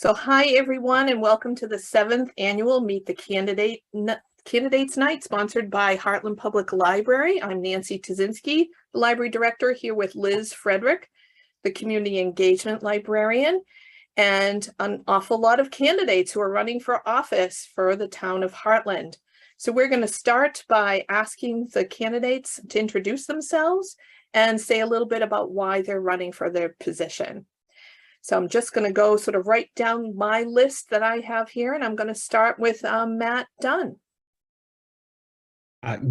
So hi, everyone, and welcome to the 7th annual Meet the Candidates Night, sponsored by Hartland Public Library. I'm Nancy Tazinski, the Library Director, here with Liz Frederick, the Community Engagement Librarian, and an awful lot of candidates who are running for office for the town of Hartland. So we're going to start by asking the candidates to introduce themselves and say a little bit about why they're running for their position. So I'm just going to go sort of write down my list that I have here, and I'm going to start with Matt Dunn.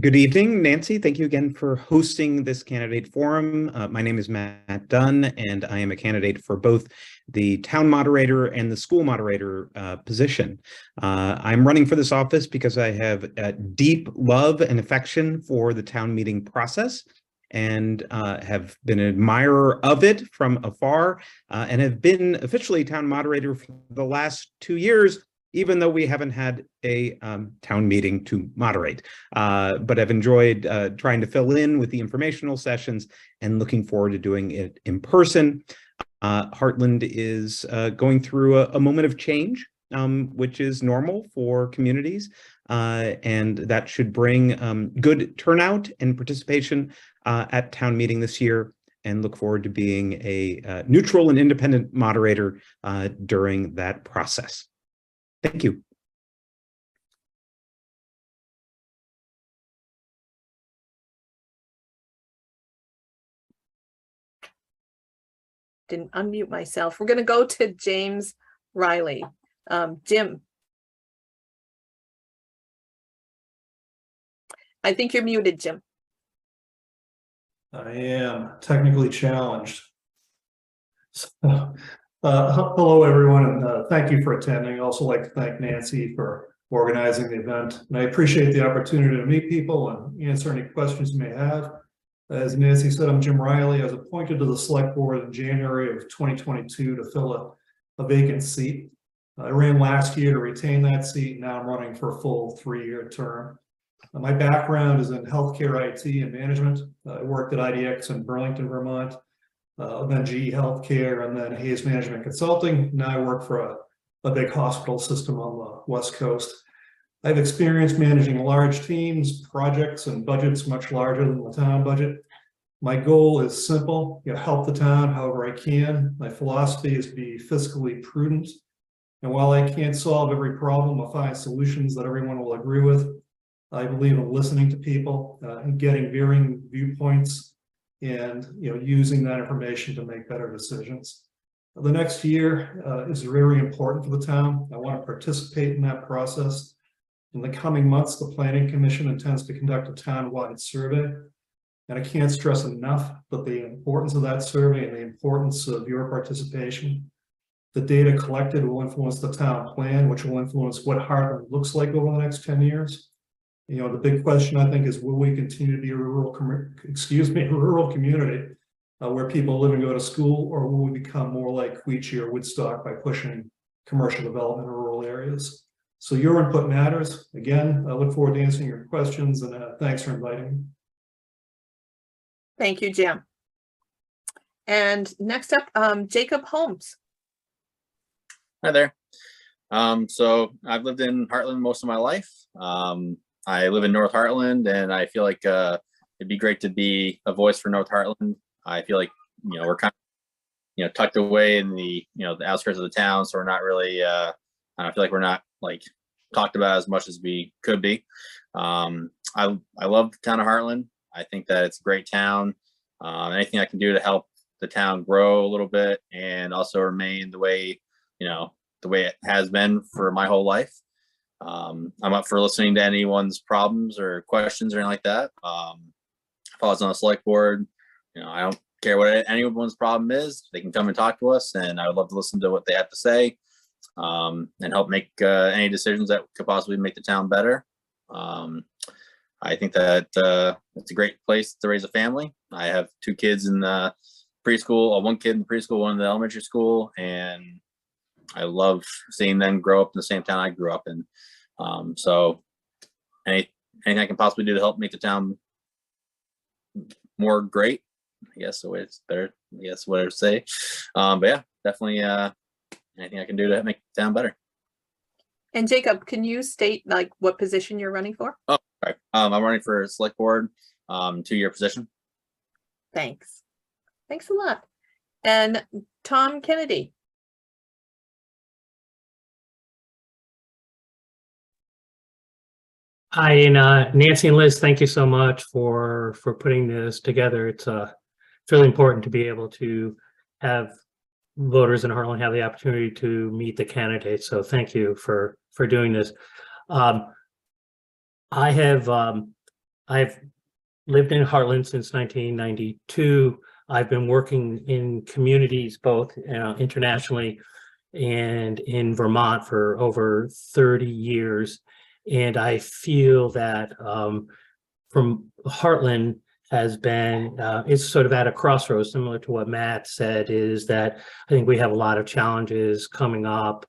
Good evening, Nancy. Thank you again for hosting this candidate forum. My name is Matt Dunn, and I am a candidate for both the town moderator and the school moderator position. I'm running for this office because I have a deep love and affection for the town meeting process, and have been an admirer of it from afar, and have been officially town moderator for the last 2 years, even though we haven't had a town meeting to moderate. But I've enjoyed trying to fill in with the informational sessions and looking forward to doing it in person. Hartland is going through a moment of change, which is normal for communities, and that should bring good turnout and participation at town meeting this year, and look forward to being a neutral and independent moderator during that process. Thank you. Didn't unmute myself. We're going to go to James Riley. Jim. I think you're muted, Jim. I am technically challenged. So, hello, everyone, and thank you for attending. I also like to thank Nancy for organizing the event. And I appreciate the opportunity to meet people and answer any questions you may have. As Nancy said, I'm Jim Riley. I was appointed to the select board in January of 2022 to fill a vacant seat. I ran last year to retain that seat. Now I'm running for a full 3-year term. My background is in healthcare IT and management. I worked at IDX in Burlington, Vermont, then GE Healthcare, and then Hayes Management Consulting. Now I work for a big hospital system on the West Coast. I have experience managing large teams, projects, and budgets much larger than the town budget. My goal is simple: help the town however I can. My philosophy is be fiscally prudent. And while I can't solve every problem or find solutions that everyone will agree with, I believe in listening to people and getting varying viewpoints, and using that information to make better decisions. The next year is very important for the town. I want to participate in that process. In the coming months, the Planning Commission intends to conduct a town-wide survey, and I can't stress enough that the importance of that survey and the importance of your participation. The data collected will influence the town plan, which will influence what Hartland looks like over the next 10 years. The big question, I think, is will we continue to be a rural community where people live and go to school, or will we become more like Quechee or Woodstock by pushing commercial development in rural areas? So your input matters. Again, I look forward to answering your questions, and thanks for inviting me. Thank you, Jim. And next up, Jacob Holmes. Hi there. So I've lived in Hartland most of my life. I live in North Hartland, and I feel like it'd be great to be a voice for North Hartland. I feel like we're kind of tucked away in the the outskirts of the town, so we're not really. I feel like we're not talked about as much as we could be. I love the town of Hartland. I think that it's a great town. Anything I can do to help the town grow a little bit and also remain the way the way it has been for my whole life. I'm up for listening to anyone's problems or questions or anything like that. If I was on a select board, I don't care what anyone's problem is. They can come and talk to us, and I would love to listen to what they have to say, and help make any decisions that could possibly make the town better. I think that it's a great place to raise a family. I have 2 kids in the preschool, 1 kid in the preschool, 1 in the elementary school, and I love seeing them grow up in the same town I grew up in. So anything I can possibly do to help make the town more great, I guess the way it's better, I guess what I would say. But yeah, definitely anything I can do to make the town better. And Jacob, can you state like what position you're running for? Oh, sorry. I'm running for select board, 2-year position. Thanks. Thanks a lot. And Tom Kennedy. Hi, and Nancy and Liz, thank you so much for putting this together. It's really important to be able to have voters in Hartland have the opportunity to meet the candidates. So thank you for doing this. I've lived in Hartland since 1992. I've been working in communities both internationally and in Vermont for over 30 years. And I feel that from Hartland has been, it's sort of at a crossroads, similar to what Matt said, is that I think we have a lot of challenges coming up.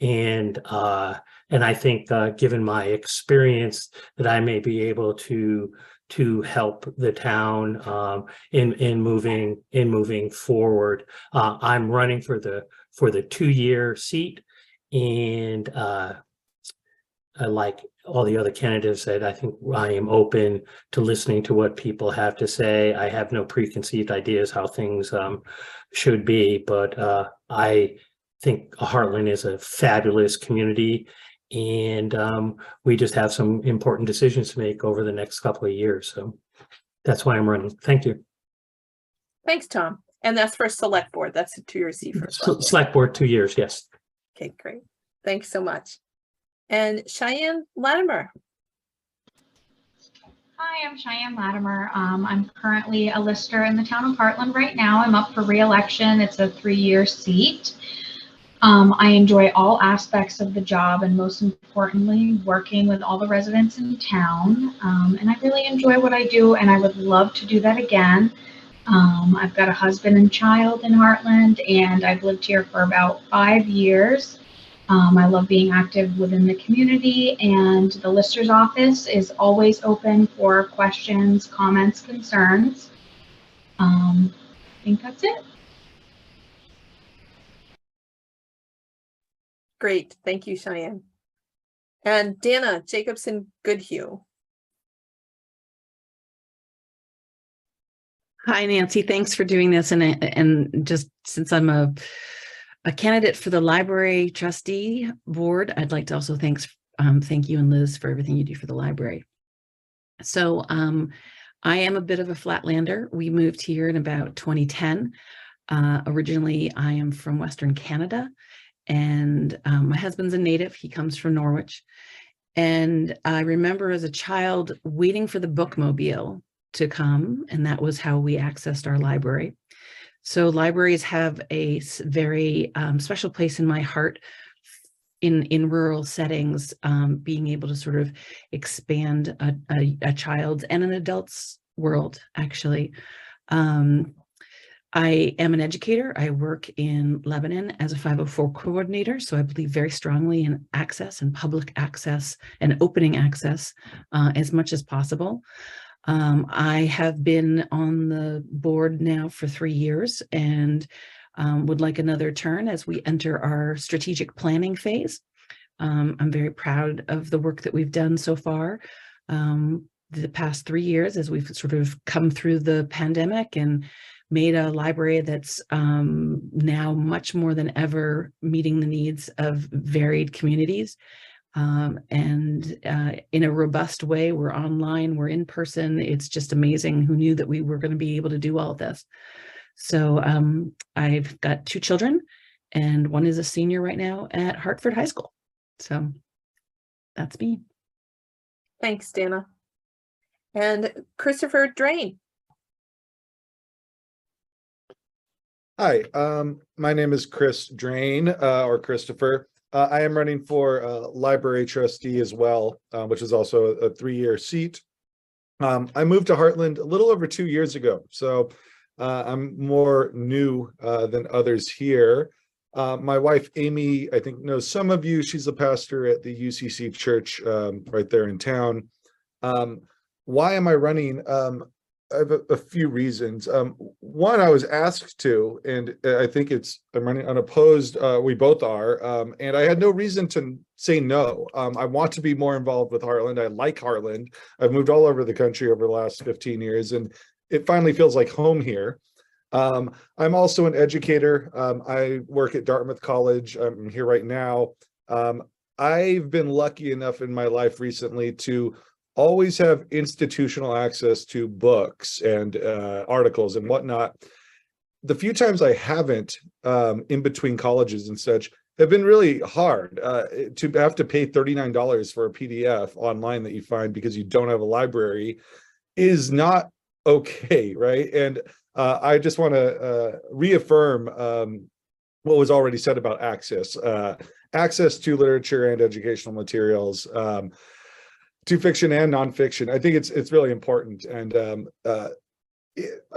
And I think given my experience that I may be able to help the town in moving forward. I'm running for the 2-year seat, and like all the other candidates said, I think I am open to listening to what people have to say. I have no preconceived ideas how things should be, but I think Hartland is a fabulous community, and we just have some important decisions to make over the next couple of years. So that's why I'm running. Thank you. Thanks, Tom. And that's for select board. That's a 2-year seat for Select board, 2 years, yes. Okay, great. Thanks so much. And Cheyenne Latimer. Hi, I'm Cheyenne Latimer. I'm currently a lister in the town of Hartland right now. I'm up for re-election. It's a 3-year seat. I enjoy all aspects of the job, and most importantly, working with all the residents in town. And I really enjoy what I do, and I would love to do that again. I've got a husband and child in Hartland, and I've lived here for about 5 years. I love being active within the community, and the lister's office is always open for questions, comments, concerns. I think that's it. Great. Thank you, Cheyenne. And Dana Jacobson Goodhue. Hi, Nancy. Thanks for doing this. And just since I'm a candidate for the library trustee board, I'd like to also thank you and Liz for everything you do for the library. So I am a bit of a flatlander. We moved here in about 2010. Originally, I am from Western Canada, and my husband's a native. He comes from Norwich. And I remember as a child waiting for the bookmobile to come, and that was how we accessed our library. So libraries have a very special place in my heart in rural settings, being able to sort of expand a child's and an adult's world, actually. I am an educator. I work in Lebanon as a 504 coordinator, so I believe very strongly in access and public access and opening access as much as possible. I have been on the board now for 3 years and would like another turn as we enter our strategic planning phase. I'm very proud of the work that we've done so far the past 3 years as we've sort of come through the pandemic and made a library that's now much more than ever meeting the needs of varied communities. And in a robust way. We're online, we're in person. It's just amazing. Who knew that we were going to be able to do all of this? So I've got 2 children, and one is a senior right now at Hartford High School. So that's me. Thanks, Dana. And Christopher Drain. Hi, my name is Chris Drain, or Christopher. I am running for library trustee as well, which is also a 3-year seat. I moved to Hartland a little over 2 years ago, so I'm more new than others here. My wife, Amy, I think knows some of you. She's a pastor at the UCC church right there in town. Why am I running? I have a few reasons. One, I was asked to, and I think I'm running unopposed. We both are. And I had no reason to say no. I want to be more involved with Heartland. I like Heartland. I've moved all over the country over the last 15 years, and it finally feels like home here. I'm also an educator. I work at Dartmouth College. I'm here right now. I've been lucky enough in my life recently to always have institutional access to books and articles and whatnot. The few times I haven't, in between colleges and such, have been really hard. To have to pay $39 for a PDF online that you find because you don't have a library is not okay, right? And I just want to reaffirm what was already said about access. Access to literature and educational materials, to fiction and nonfiction. I think it's really important. And I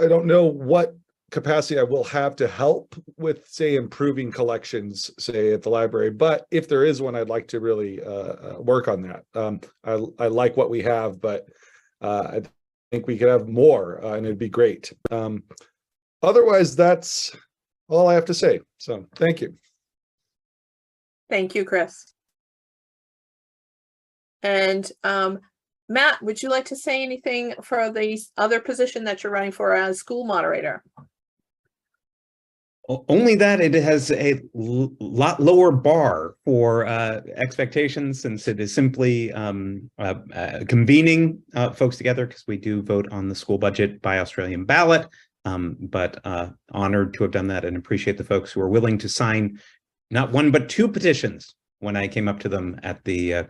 don't know what capacity I will have to help with, say, improving collections, say, at the library. But if there is one, I'd like to really work on that. I like what we have, but I think we could have more, and it'd be great. Otherwise, that's all I have to say. So thank you. Thank you, Chris. And Matt, would you like to say anything for the other position that you're running for as school moderator? Only that it has a lot lower bar for expectations, since it is simply convening folks together, because we do vote on the school budget by Australian ballot. But honored to have done that, and appreciate the folks who are willing to sign not one but two petitions when I came up to them at the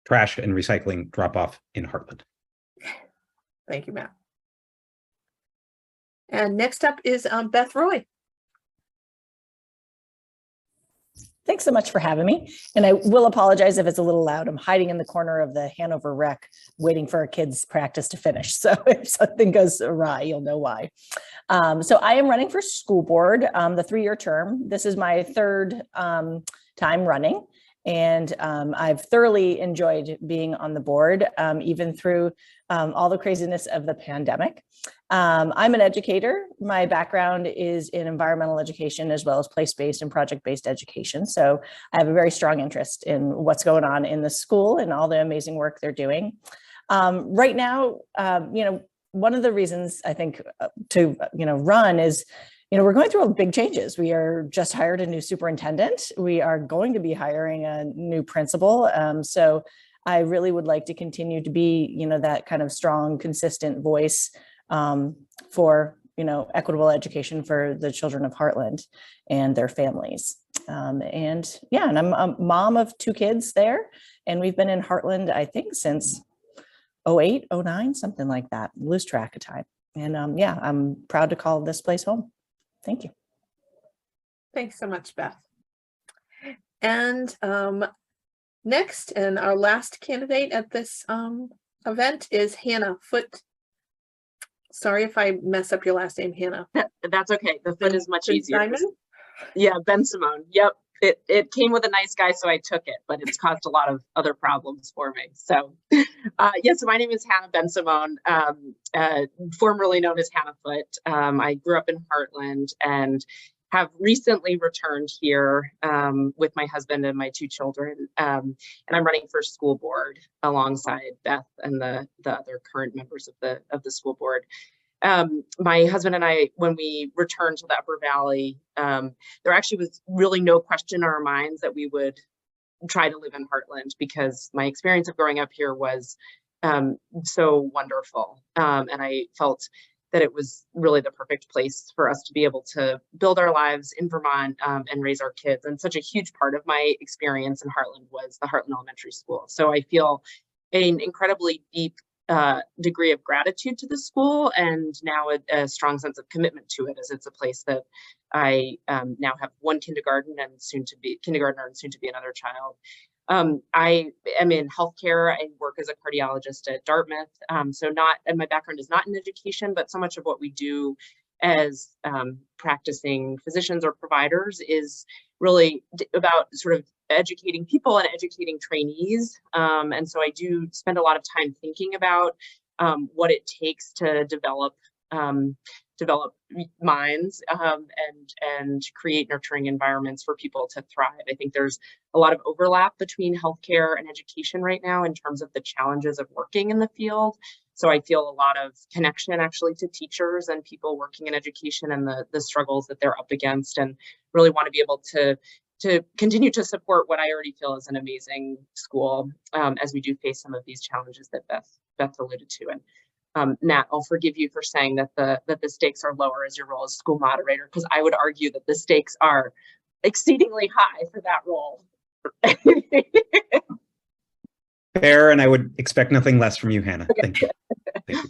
trash and recycling drop-off in Hartland. Thank you, Matt. And next up is Beth Roy. Thanks so much for having me. And I will apologize if it's a little loud. I'm hiding in the corner of the Hanover Rec, waiting for our kids' practice to finish. So if something goes awry, you'll know why. So I am running for school board, the 3-year term. This is my third time running. And I've thoroughly enjoyed being on the board, even through all the craziness of the pandemic. I'm an educator. My background is in environmental education as well as place-based and project-based education. So I have a very strong interest in what's going on in the school and all the amazing work they're doing. Right now, one of the reasons I think to run is, we're going through big changes. We are just hired a new superintendent. We are going to be hiring a new principal. So I really would like to continue to be, that kind of strong, consistent voice for, equitable education for the children of Hartland and their families. And I'm a mom of 2 kids there. And we've been in Hartland, I think, since 08, 09, something like that. Lose track of time. And I'm proud to call this place home. Thank you. Thanks so much, Beth. And next, and our last candidate at this event is Hannah Foote. Sorry if I mess up your last name, Hannah. That's okay. The Foote is much easier. Simon? Yeah, Ben Simone. Yep. It came with a nice guy, so I took it, but it's caused a lot of other problems for me. So, so my name is Hannah Ben Simone, formerly known as Hannah Foote. I grew up in Hartland and have recently returned here with my husband and my 2 children. And I'm running for school board alongside Beth and the other current members of the school board. My husband and I, when we returned to the Upper Valley, there actually was really no question in our minds that we would try to live in Hartland, because my experience of growing up here was so wonderful. And I felt that it was really the perfect place for us to be able to build our lives in Vermont and raise our kids. And such a huge part of my experience in Hartland was the Hartland Elementary School. So I feel an incredibly deep degree of gratitude to the school, and now a strong sense of commitment to it, as it's a place that I now have 1 kindergartner and soon to be another child. I am in healthcare. I work as a cardiologist at Dartmouth. And my background is not in education, but so much of what we do as practicing physicians or providers is really about sort of educating people and educating trainees. And so I do spend a lot of time thinking about what it takes to develop minds and create nurturing environments for people to thrive. I think there's a lot of overlap between healthcare and education right now in terms of the challenges of working in the field. So I feel a lot of connection actually to teachers and people working in education and the struggles that they're up against, and really want to be able to continue to support what I already feel is an amazing school as we do face some of these challenges that Beth alluded to. And Nat, I'll forgive you for saying that the stakes are lower as your role as school moderator, because I would argue that the stakes are exceedingly high for that role. Fair, and I would expect nothing less from you, Hannah. Okay. Thank you. Thank you.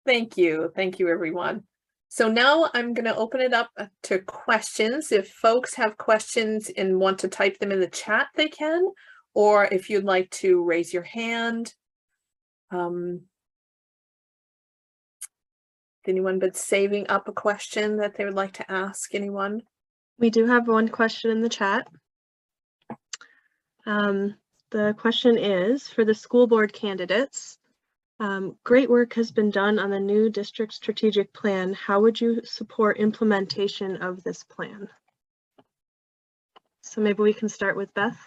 Thank you. Thank you, everyone. So now I'm going to open it up to questions. If folks have questions and want to type them in the chat, they can, or if you'd like to raise your hand. Anyone been saving up a question that they would like to ask anyone? We do have one question in the chat. The question is, for the school board candidates, great work has been done on the new district strategic plan. How would you support implementation of this plan? So maybe we can start with Beth.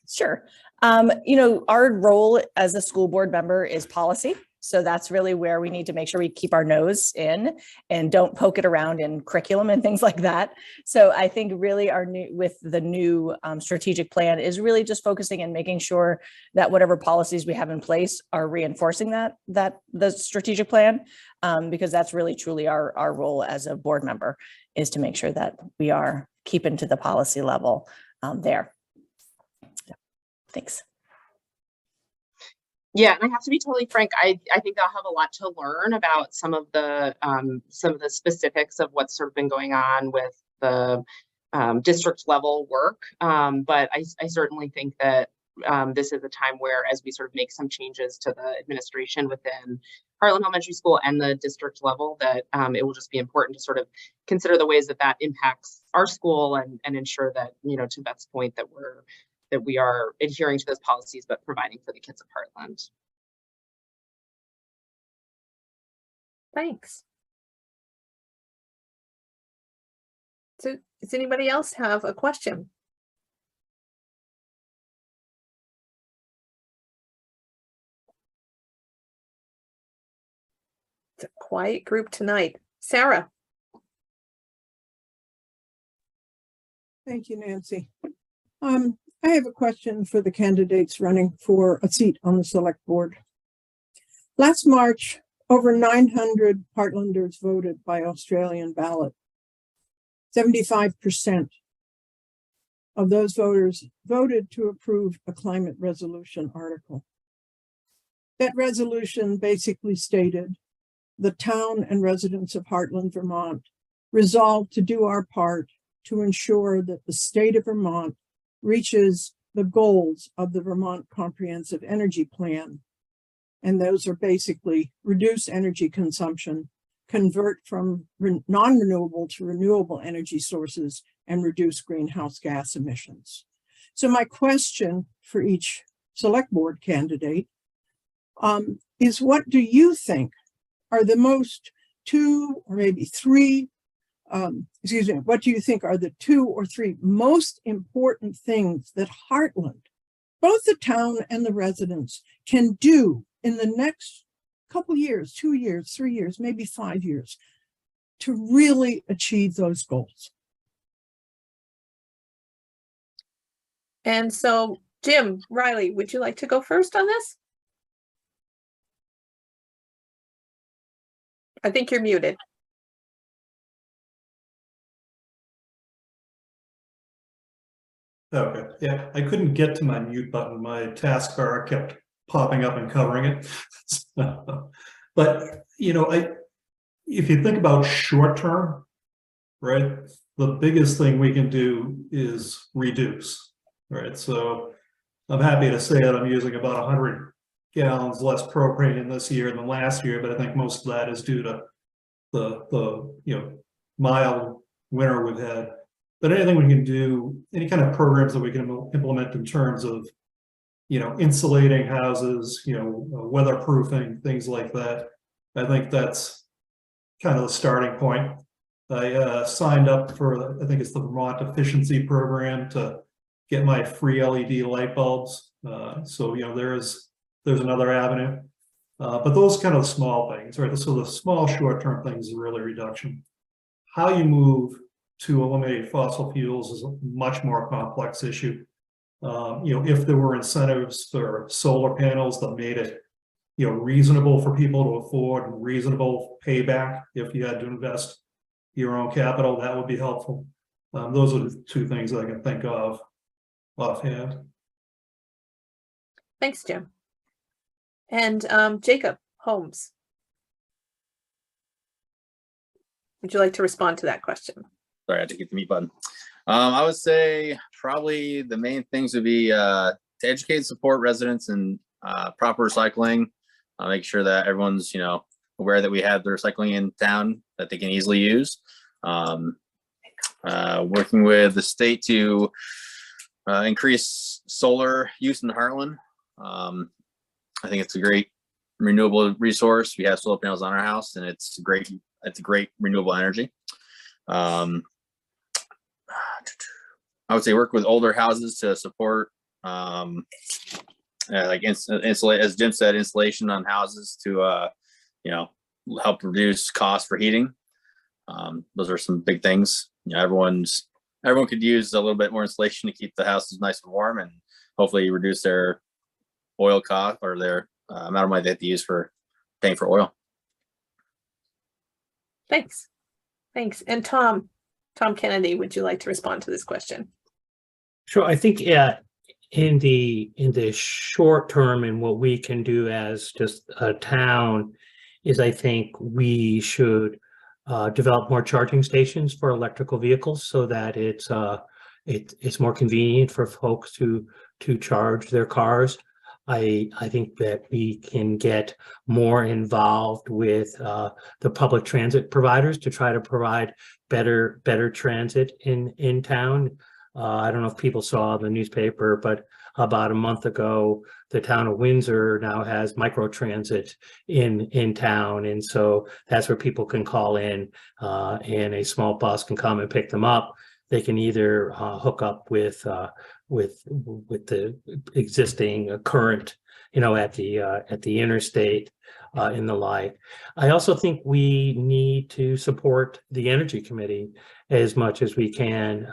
Sure. Our role as a school board member is policy. So that's really where we need to make sure we keep our nose in and don't poke it around in curriculum and things like that. So I think really with the new strategic plan is really just focusing and making sure that whatever policies we have in place are reinforcing the strategic plan, because that's really truly our role as a board member, is to make sure that we are keeping to the policy level there. Thanks. Yeah, and I have to be totally frank. I think I'll have a lot to learn about some of the specifics of what's sort of been going on with the district level work. But I certainly think that this is a time where, as we sort of make some changes to the administration within Hartland Elementary School and the district level, that it will just be important to sort of consider the ways that impacts our school and ensure that, to Beth's point, that we are adhering to those policies, but providing for the kids of Hartland. Thanks. So does anybody else have a question? It's a quiet group tonight. Sarah. Thank you, Nancy. I have a question for the candidates running for a seat on the select board. Last March, over 900 Heartlanders voted by Australian ballot. 75% of those voters voted to approve a climate resolution article. That resolution basically stated, the town and residents of Hartland, Vermont, resolve to do our part to ensure that the state of Vermont reaches the goals of the Vermont Comprehensive Energy Plan. And those are basically reduce energy consumption, convert from non-renewable to renewable energy sources, and reduce greenhouse gas emissions. So my question for each select board candidate is, what do you think are the most two or maybe three what do you think are the 2 or 3 most important things that Hartland, both the town and the residents, can do in the next couple years, 2 years, 3 years, maybe 5 years, to really achieve those goals? And so, Jim, Riley, would you like to go first on this? I think you're muted. Okay, yeah, I couldn't get to my mute button. My taskbar kept popping up and covering it. But, if you think about short term, right, the biggest thing we can do is reduce, right? So I'm happy to say that I'm using about 100 gallons less propane in this year than last year, but I think most of that is due to the mild winter we've had. But anything we can do, any kind of programs that we can implement in terms of, insulating houses, weatherproofing, things like that. I think that's kind of the starting point. I signed up for, I think it's the Vermont Efficiency Program, to get my free LED light bulbs. So, there's another avenue. But those kind of small things, right? So the small short-term things is really reduction. How you move to eliminate fossil fuels is a much more complex issue. If there were incentives for solar panels that made it, reasonable for people to afford and reasonable payback, if you had to invest your own capital, that would be helpful. Those are the two things that I can think of offhand. Thanks, Jim. And Jacob Holmes, would you like to respond to that question? Sorry, I had to get the mute button. I would say probably the main things would be to educate and support residents in proper recycling, make sure that everyone's, aware that we have the recycling in town that they can easily use. Working with the state to increase solar use in Hartland. I think it's a great renewable resource. We have solar panels on our house, and it's a great renewable energy. I would say work with older houses to support, like insulate, as Jim said, insulation on houses to, help reduce costs for heating. Those are some big things. Everyone could use a little bit more insulation to keep the houses nice and warm, and hopefully reduce their oil cost or their amount of money they have to use for paying for oil. Thanks. And Tom Kennedy, would you like to respond to this question? Sure. I think in the short term, and what we can do as just a town is, I think we should develop more charging stations for electrical vehicles, so that it's more convenient for folks to charge their cars. I think that we can get more involved with the public transit providers to try to provide better transit in town. I don't know if people saw the newspaper, but about a month ago, the town of Windsor now has microtransit in town, and so that's where people can call in, and a small bus can come and pick them up. They can either hook up with the existing current, at the interstate and the like. I also think we need to support the Energy Committee as much as we can,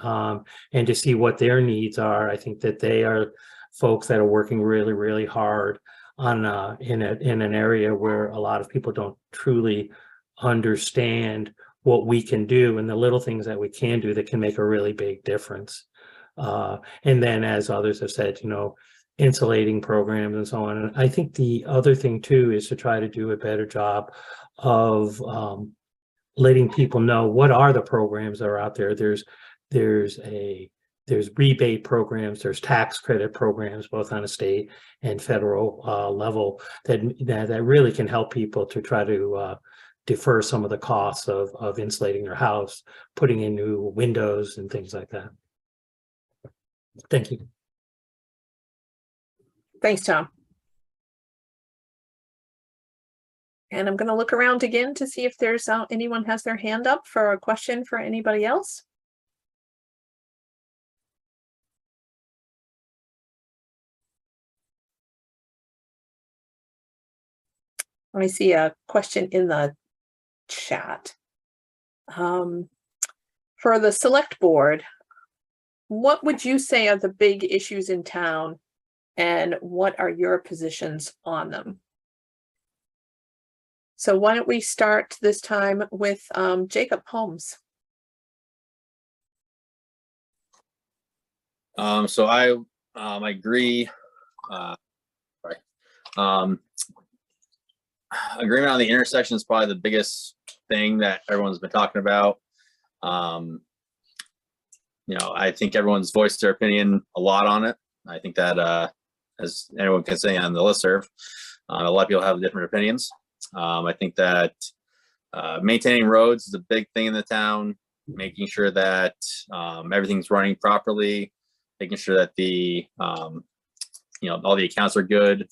and to see what their needs are. I think that they are folks that are working really, really hard on in an area where a lot of people don't truly understand what we can do, and the little things that we can do that can make a really big difference. And then, as others have said, insulating programs and so on. And I think the other thing too is to try to do a better job of letting people know what are the programs that are out there. There's rebate programs, there's tax credit programs, both on a state and federal level, that really can help people to try to defer some of the costs of insulating their house, putting in new windows and things like that. Thank you. Thanks, Tom. And I'm going to look around again to see if there's anyone has their hand up for a question for anybody else. Let me see a question in the chat. For the select board, what would you say are the big issues in town, and what are your positions on them? So why don't we start this time with Jacob Holmes? So I agree. Agreement on the intersection is probably the biggest thing that everyone's been talking about. I think everyone's voiced their opinion a lot on it. I think that, as anyone can say on the listserv, a lot of people have different opinions. I think that Maintaining roads is a big thing in the town, making sure that everything's running properly, making sure that the all the accounts are good,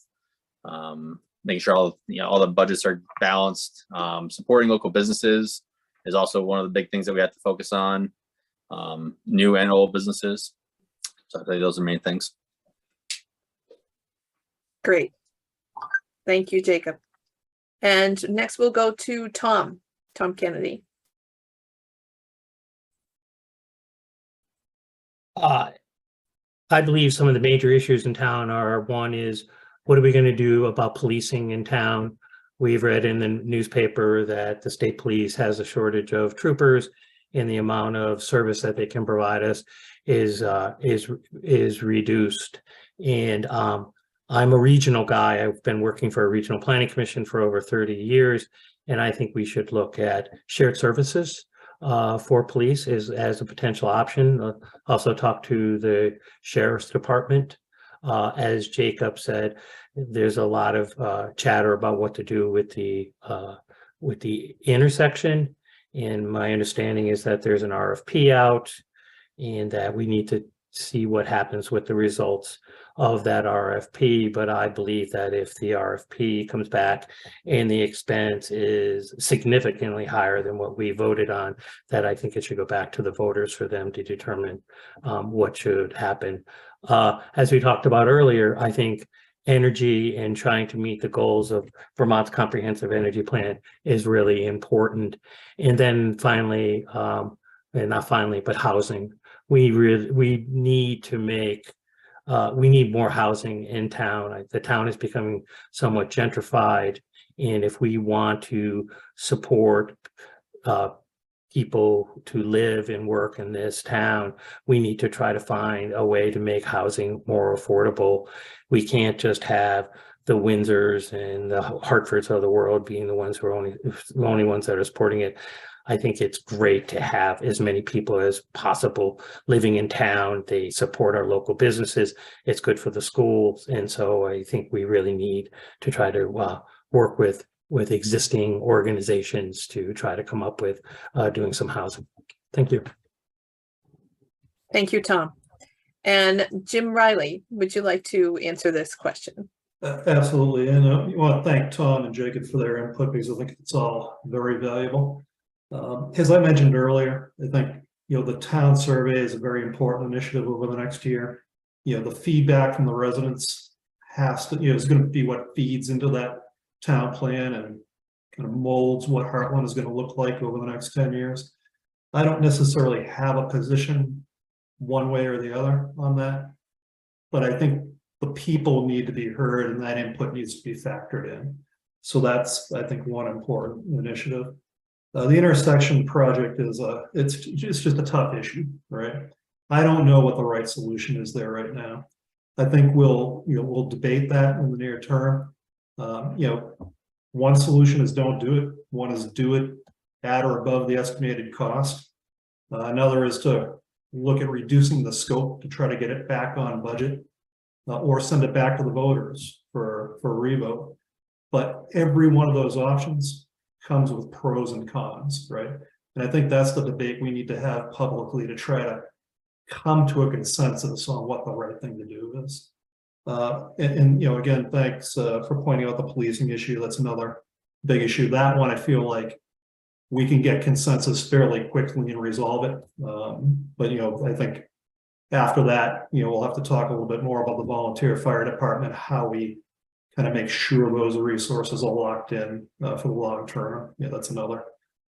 making sure all the budgets are balanced. Supporting local businesses is also one of the big things that we have to focus on, new and old businesses. So I think those are the main things. Great. Thank you, Jacob. And next we'll go to Tom Kennedy. I believe some of the major issues in town are, one is, what are we going to do about policing in town? We've read in the newspaper that the state police has a shortage of troopers, and the amount of service that they can provide us is reduced. And I'm a regional guy. I've been working for a regional planning commission for over 30 years, and I think we should look at shared services for police as a potential option. Also talk to the sheriff's department. As Jacob said, there's a lot of chatter about what to do with the intersection. And my understanding is that there's an RFP out and that we need to see what happens with the results of that RFP. But I believe that if the RFP comes back and the expense is significantly higher than what we voted on, that I think it should go back to the voters for them to determine what should happen. As we talked about earlier, I think energy and trying to meet the goals of Vermont's comprehensive energy plan is really important. And then finally, and not finally, but housing. We need to make, we need more housing in town. The town is becoming somewhat gentrified. And if we want to support people to live and work in this town, we need to try to find a way to make housing more affordable. We can't just have the Windsors and the Hartfords of the world being the ones who are only ones that are supporting it. I think it's great to have as many people as possible living in town. They support our local businesses. It's good for the schools. And so I think we really need to try to work with existing organizations to try to come up with doing some housing. Thank you. Thank you, Tom. And Jim Riley, would you like to answer this question? Absolutely. And I want to thank Tom and Jacob for their input because I think it's all very valuable. As I mentioned earlier, I think, the town survey is a very important initiative over the next year. The feedback from the residents has to, is going to be what feeds into that town plan and kind of molds what Hartland is going to look like over the next 10 years. I don't necessarily have a position one way or the other on that, but I think the people need to be heard and that input needs to be factored in. So that's, I think, one important initiative. The intersection project is it's just a tough issue, right? I don't know what the right solution is there right now. I think we'll debate that in the near term. One solution is don't do it. One is do it at or above the estimated cost. Another is to look at reducing the scope to try to get it back on budget, or send it back to the voters for revote. But every one of those options comes with pros and cons, right? And I think that's the debate we need to have publicly to try to come to a consensus on what the right thing to do is. Again, thanks for pointing out the policing issue. That's another big issue. That one, I feel like we can get consensus fairly quickly and resolve it. But I think after that, we'll have to talk a little bit more about the volunteer fire department, how we kind of make sure those resources are locked in for the long term. That's another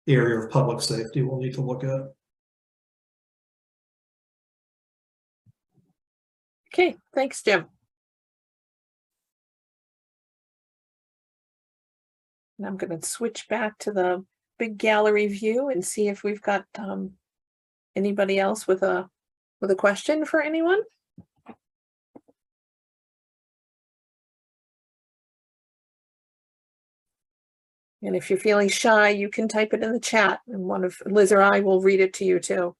area of public safety we'll need to look at. Okay, thanks, Jim. And I'm going to switch back to the big gallery view and see if we've got anybody else with a question for anyone. And if you're feeling shy, you can type it in the chat and one of Liz or I will read it to you too.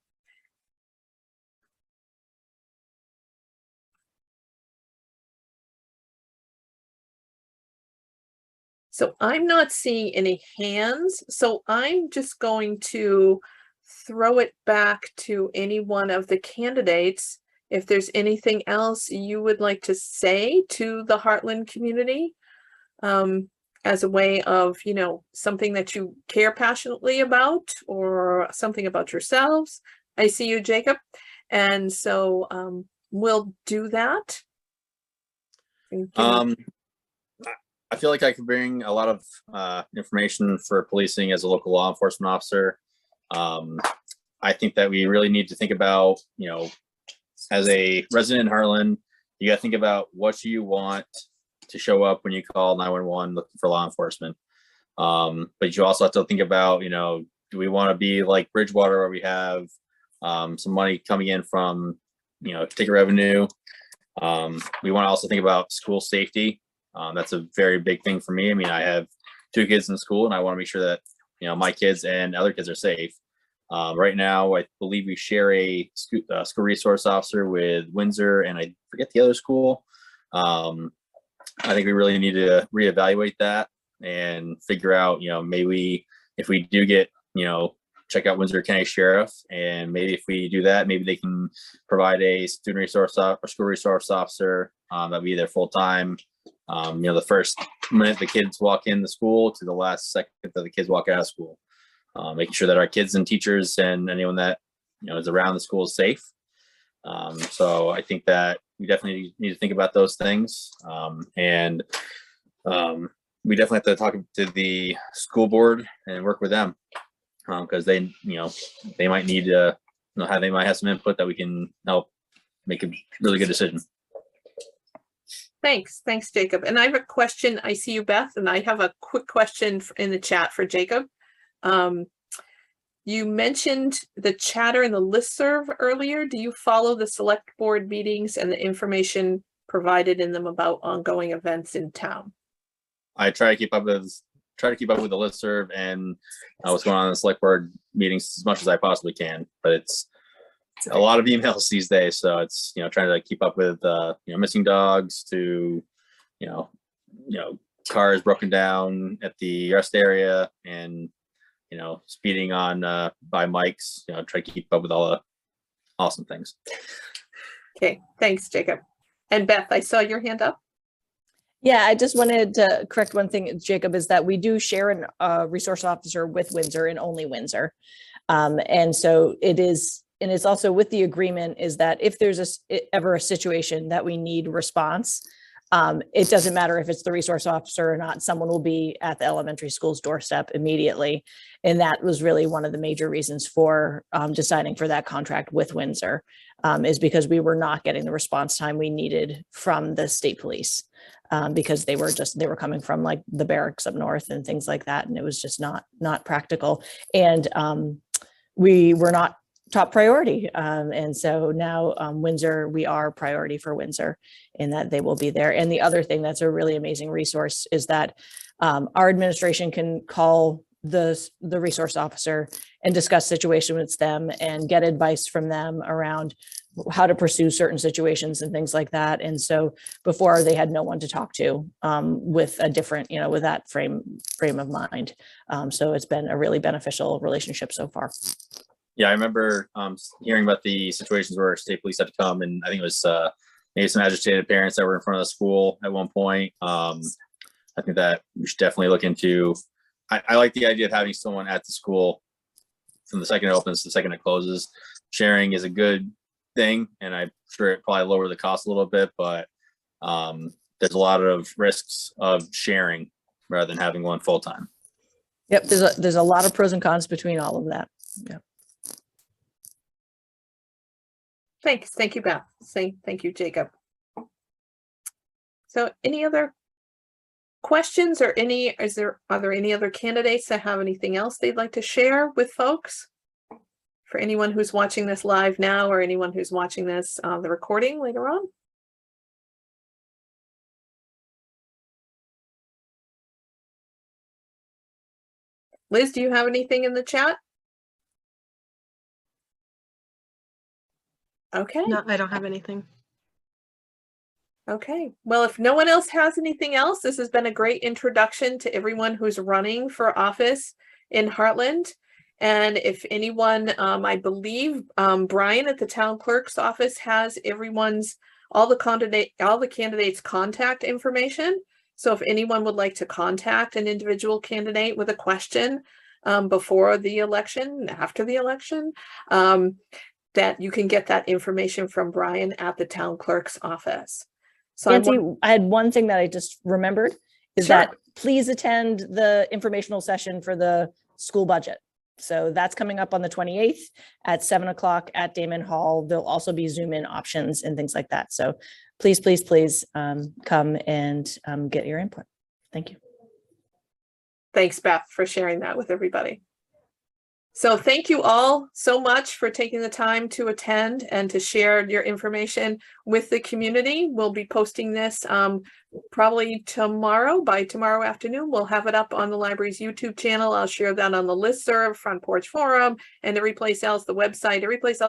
So I'm not seeing any hands, so I'm just going to throw it back to any one of the candidates. If there's anything else you would like to say to the Hartland community, as a way of, you know, something that you care passionately about or something about yourselves. I see you, Jacob. And so we'll do that. I feel like I could bring a lot of information for policing as a local law enforcement officer. I think that we really need to think about, you know, as a resident in Hartland, you got to think about what you want to show up when you call 911 looking for law enforcement. But you also have to think about, you know, do we want to be like Bridgewater where we have some money coming in from, you know, ticket revenue? We want to also think about school safety. That's a very big thing for me. I mean, I have 2 kids in school and I want to make sure that, you know, my kids and other kids are safe. Right now, I believe we share a school resource officer with Windsor and I forget the other school. I think we really need to reevaluate that and figure out, you know, maybe if we do get, you know, check out Windsor County Sheriff, and maybe if we do that, maybe they can provide a student resource or school resource officer that'll be there full time. You know, the first minute the kids walk in the school to the last second that the kids walk out of school, making sure that our kids and teachers and anyone that, you know, is around the school is safe. So I think that we definitely need to think about those things. And we definitely have to talk to the school board and work with them because they, you know, they might need to, you know, they might have some input that we can help make a really good decision. Thanks, Jacob. And I have a question. I see you, Beth, and I have a quick question in the chat for Jacob. You mentioned the chatter and the listserv earlier. Do you follow the select board meetings and the information provided in them about ongoing events in town? I try to keep up with the listserv and what's going on in the select board meetings as much as I possibly can. But it's a lot of emails these days, so it's, you know, trying to keep up with you know, missing dogs to you know cars broken down at the rest area and, you know, speeding on by mics. You know, try to keep up with all the awesome things. Okay, thanks, Jacob. And Beth, I saw your hand up. Yeah, I just wanted to correct one thing, Jacob, is that we do share a resource officer with Windsor and only Windsor. And so it is, and it's also with the agreement is that if there's ever a situation that we need response, it doesn't matter if it's the resource officer or not, someone will be at the elementary school's doorstep immediately. And that was really one of the major reasons for deciding for that contract with Windsor, is because we were not getting the response time we needed from the state police, because they were coming from like the barracks up north and things like that. And it was just not practical. And we were not top priority. And so now Windsor, we are priority for Windsor in that they will be there. And the other thing that's a really amazing resource is that our administration can call the resource officer and discuss situations with them and get advice from them around how to pursue certain situations and things like that. And so before they had no one to talk to with a different, you know, with that frame of mind. So it's been a really beneficial relationship so far. Yeah, I remember hearing about the situations where state police had to come, and I think it was maybe some agitated parents that were in front of the school at one point. I think that we should definitely look into. I like the idea of having someone at the school from the second it opens to the second it closes. Sharing is a good thing, and I'm sure it probably lower the cost a little bit, but there's a lot of risks of sharing rather than having one full time. Yep, there's a lot of pros and cons between all of that. Yeah. Thanks. Thank you, Beth. Thank you, Jacob. So any other questions or are there any other candidates that have anything else they'd like to share with folks? For anyone who's watching this live now or anyone who's watching this the recording later on? Liz, do you have anything in the chat? Okay. No, I don't have anything. Okay, well, if no one else has anything else, this has been a great introduction to everyone who's running for office in Hartland. And if anyone, I believe Brian at the town clerk's office has all the candidates' contact information. So if anyone would like to contact an individual candidate with a question before the election, after the election, that you can get that information from Brian at the town clerk's office. So Nancy, I had one thing that I just remembered is Sure. that please attend the informational session for the school budget. So that's coming up on the 28th at 7 o'clock at Damon Hall. There'll also be Zoom in options and things like that. So please, please, please come and get your input. Thank you. Thanks, Beth, for sharing that with everybody. So thank you all so much for taking the time to attend and to share your information with the community. We'll be posting this probably tomorrow. By tomorrow afternoon, we'll have it up on the library's YouTube channel. I'll share that on the listserv, Front Porch Forum, and every place else, the website, every place else